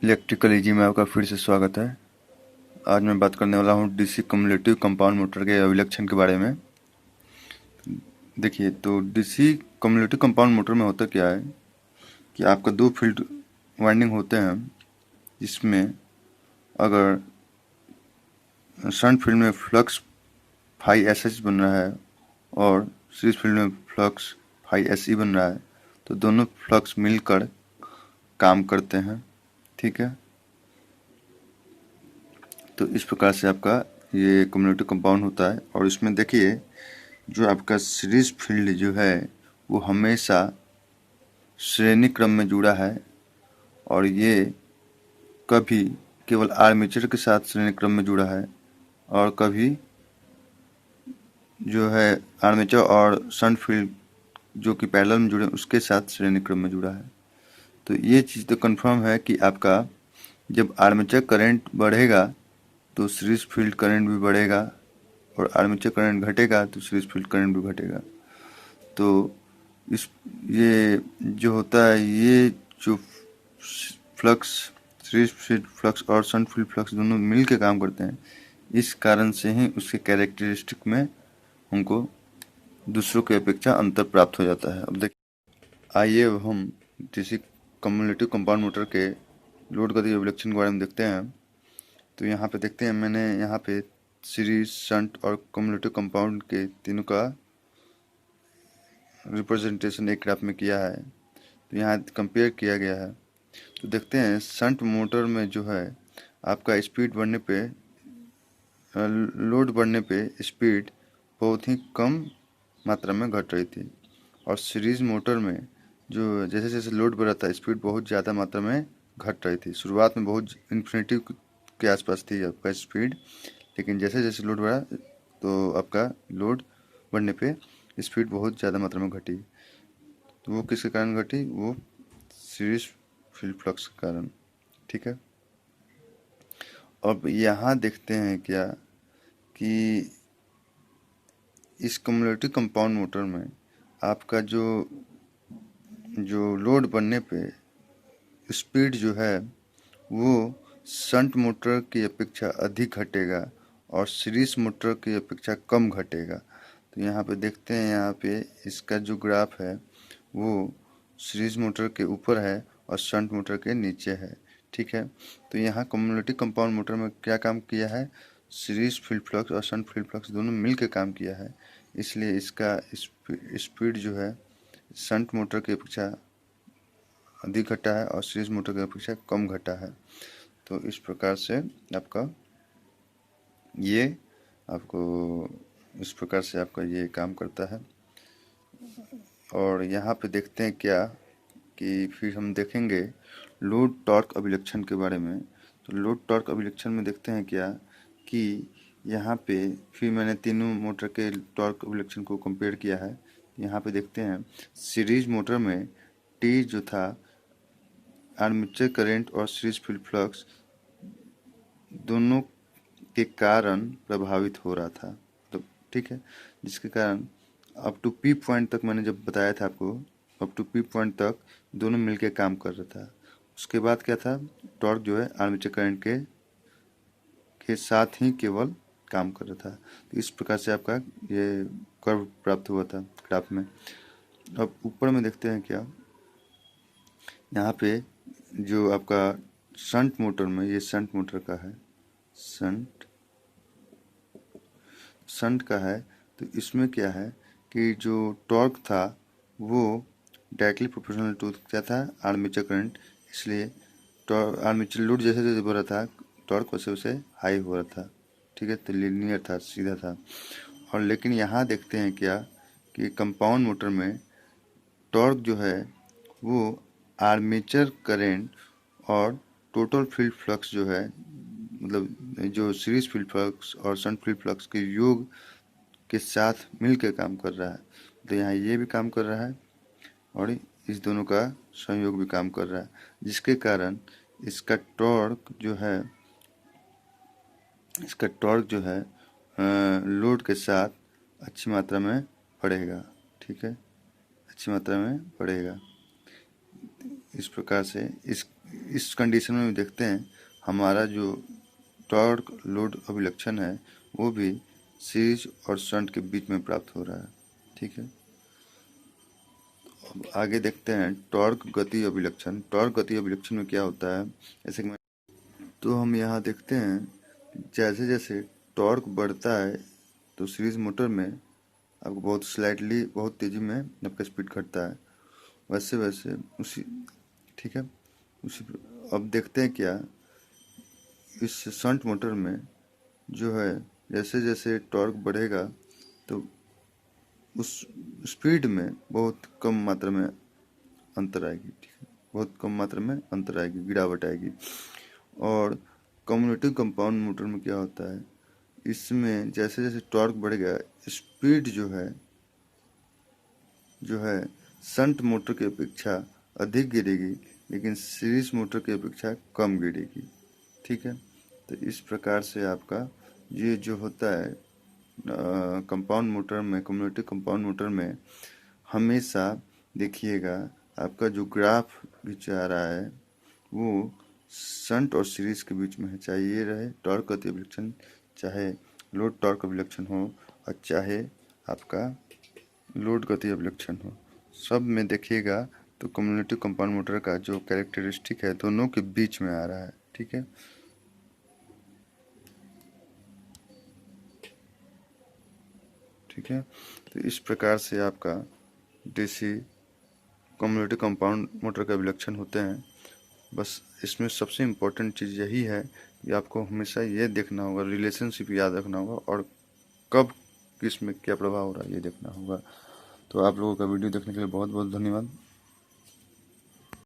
Electrical easy में आपका फिर से स्वागत है। आज मैं बात करने वाला हूँ डीसी कम्युलेटिव कंपाउंड मोटर के अभिलक्षण के बारे में। देखिए, तो डीसी कम्युलेटिव कंपाउंड मोटर में होता क्या है कि आपका दो फील्ड वाइंडिंग होते हैं, जिसमें अगर शंट फील्ड में फ्लक्स फाई एस एच बन रहा है और सीरीज फील्ड में फ्लक्स फाई एस ई बन रहा है, तो दोनों फ्लक्स मिलकर काम करते हैं। ठीक है, तो इस प्रकार से आपका ये कम्युलेटिव कंपाउंड होता है। और इसमें देखिए, जो आपका सीरीज फील्ड जो है वो हमेशा श्रेणी क्रम में जुड़ा है, और ये कभी केवल आर्मेचर के साथ श्रेणी क्रम में जुड़ा है और कभी जो है आर्मेचर और शंट फील्ड जो कि पैरेलल में जुड़े उसके साथ श्रेणी क्रम में जुड़ा है। तो ये चीज़ तो कंफर्म है कि आपका जब आर्मेचर करंट बढ़ेगा तो सीरीज फील्ड करंट भी बढ़ेगा, और आर्मेचर करंट घटेगा तो सीरीज फील्ड करंट भी घटेगा। तो इस ये जो होता है, ये जो फ्लक्स सीरीज फील्ड फ्लक्स और शंट फील्ड फ्लक्स दोनों मिल के काम करते हैं, इस कारण से ही उसके कैरेक्टरिस्टिक में हमको दूसरों की अपेक्षा अंतर प्राप्त हो जाता है। अब देखिए, आइए अब हम डीसी कम्युलेटिव कंपाउंड मोटर के लोड गति अभिलक्षण के बारे में देखते हैं। तो यहाँ पे देखते हैं, मैंने यहाँ पे सीरीज शंट और कम्युलेटिव कंपाउंड के तीनों का रिप्रेजेंटेशन एक ग्राफ में किया है। तो यहाँ कंपेयर किया गया है। तो देखते हैं, शंट मोटर में जो है आपका स्पीड बढ़ने पे लोड बढ़ने पे स्पीड बहुत ही कम मात्रा में घट रही थी, और सीरीज मोटर में जो जैसे जैसे लोड बढ़ रहा था स्पीड बहुत ज़्यादा मात्रा में घट रही थी। शुरुआत में बहुत इन्फिनिटी के आसपास थी आपका स्पीड, लेकिन जैसे जैसे लोड बढ़ा तो आपका लोड बढ़ने पे स्पीड बहुत ज़्यादा मात्रा में घटी। तो वो किसके कारण घटी? वो सीरीज फील्ड फ्लक्स के कारण। ठीक है, अब यहाँ देखते हैं क्या कि इस कम्युलेटिव कंपाउंड मोटर में आपका जो जो लोड बढ़ने पे स्पीड जो है वो शंट मोटर की अपेक्षा अधिक घटेगा और सीरीज मोटर की अपेक्षा कम घटेगा। तो यहाँ पे देखते हैं, यहाँ पे इसका जो ग्राफ है वो सीरीज मोटर के ऊपर है और शंट मोटर के नीचे है। ठीक है, तो यहाँ कम्युलेटिव कंपाउंड मोटर में क्या काम किया है? सीरीज फील्ड फ्लक्स और शंट फील्ड फ्लक्स दोनों मिल के काम किया है, इसलिए इसका स्पीड जो है शंट मोटर की अपेक्षा अधिक घटा है और सीरीज मोटर की अपेक्षा कम घटा है। तो इस प्रकार से आपका ये आपको इस प्रकार से आपका ये काम करता है। और यहाँ पे देखते हैं क्या कि फिर हम देखेंगे लोड टॉर्क अभिलक्षण के बारे में। तो लोड टॉर्क अभिलक्षण में देखते हैं क्या कि यहाँ पे फिर मैंने तीनों मोटर के टॉर्क अभिलक्षण को कंपेयर किया है। यहाँ पे देखते हैं, सीरीज मोटर में टी जो था आर्मेचर करंट और सीरीज फील्ड फ्लक्स दोनों के कारण प्रभावित हो रहा था। तो ठीक है, जिसके कारण अप टू पी पॉइंट तक मैंने जब बताया था आपको, अप टू पी पॉइंट तक दोनों मिलके काम कर रहा था। उसके बाद क्या था? टॉर्क जो है आर्मेचर करंट के साथ ही केवल काम कर रहा था। तो इस प्रकार से आपका ये कर्व प्राप्त हुआ था ग्राफ में। अब ऊपर में देखते हैं क्या, यहाँ पे जो आपका शंट मोटर में, ये शंट मोटर का है, शंट शंट का है। तो इसमें क्या है कि जो टॉर्क था वो डायरेक्टली प्रोपोर्शनल टू क्या था? Armature current. इसलिए आर्मेचर लोड जैसे जैसे बढ़ रहा था टॉर्क वैसे वैसे हाई हो रहा था। ठीक है, तो लीनियर था, सीधा था। और लेकिन यहाँ देखते हैं क्या कि कंपाउंड मोटर में टॉर्क जो है वो आर्मेचर करंट और टोटल फील्ड फ्लक्स जो है, मतलब जो सीरीज फील्ड फ्लक्स और शंट फील्ड फ्लक्स के योग के साथ मिलकर काम कर रहा है। तो यहाँ ये भी काम कर रहा है और इस दोनों का संयोग भी काम कर रहा है, जिसके कारण इसका टॉर्क जो है लोड के साथ अच्छी मात्रा में बढ़ेगा। ठीक है, अच्छी मात्रा में बढ़ेगा। इस प्रकार से इस कंडीशन में भी देखते हैं हमारा जो टॉर्क लोड अभिलक्षण है वो भी सीरीज और शंट के बीच में प्राप्त हो रहा है। ठीक है, अब आगे देखते हैं टॉर्क गति अभिलक्षण। टॉर्क गति अभिलक्षण में क्या होता है, जैसे कि तो हम यहाँ देखते हैं जैसे जैसे टॉर्क बढ़ता है तो सीरीज मोटर में आपको बहुत स्लाइटली बहुत तेज़ी में आपका स्पीड घटता है, वैसे वैसे उसी ठीक है उसी अब देखते हैं क्या इस शंट मोटर में जो है जैसे जैसे टॉर्क बढ़ेगा तो उस स्पीड में बहुत कम मात्रा में अंतर आएगी। ठीक है, बहुत कम मात्रा में अंतर आएगी, गिरावट आएगी। और कम्यूटेटिव कंपाउंड मोटर में क्या होता है, इसमें जैसे जैसे टॉर्क बढ़ेगा स्पीड जो है शंट मोटर की अपेक्षा अधिक गिरेगी, लेकिन सीरीज मोटर की अपेक्षा कम गिरेगी। ठीक है, तो इस प्रकार से आपका ये जो होता है कंपाउंड मोटर में, कम्यूटेटिव कंपाउंड मोटर में हमेशा देखिएगा आपका जो ग्राफ भी आ रहा है वो शंट और सीरीज के बीच में है, चाहे ये रहे टॉर्क गति अभिलक्षण, चाहे लोड टॉर्क अभिलक्षण हो और चाहे आपका लोड गति अभिलक्षण हो, सब में देखिएगा तो कम्यूटेटिव कंपाउंड मोटर का जो कैरेक्टरिस्टिक है दोनों के बीच में आ रहा है। ठीक है, ठीक है, तो इस प्रकार से आपका डीसी कम्यूटेटिव कंपाउंड मोटर का अभिलक्षण होते हैं। बस इसमें सबसे इम्पोर्टेंट चीज़ यही है कि आपको हमेशा ये देखना होगा, रिलेशनशिप याद रखना होगा और कब किस में क्या प्रभाव हो रहा है ये देखना होगा। तो आप लोगों का वीडियो देखने के लिए बहुत बहुत धन्यवाद।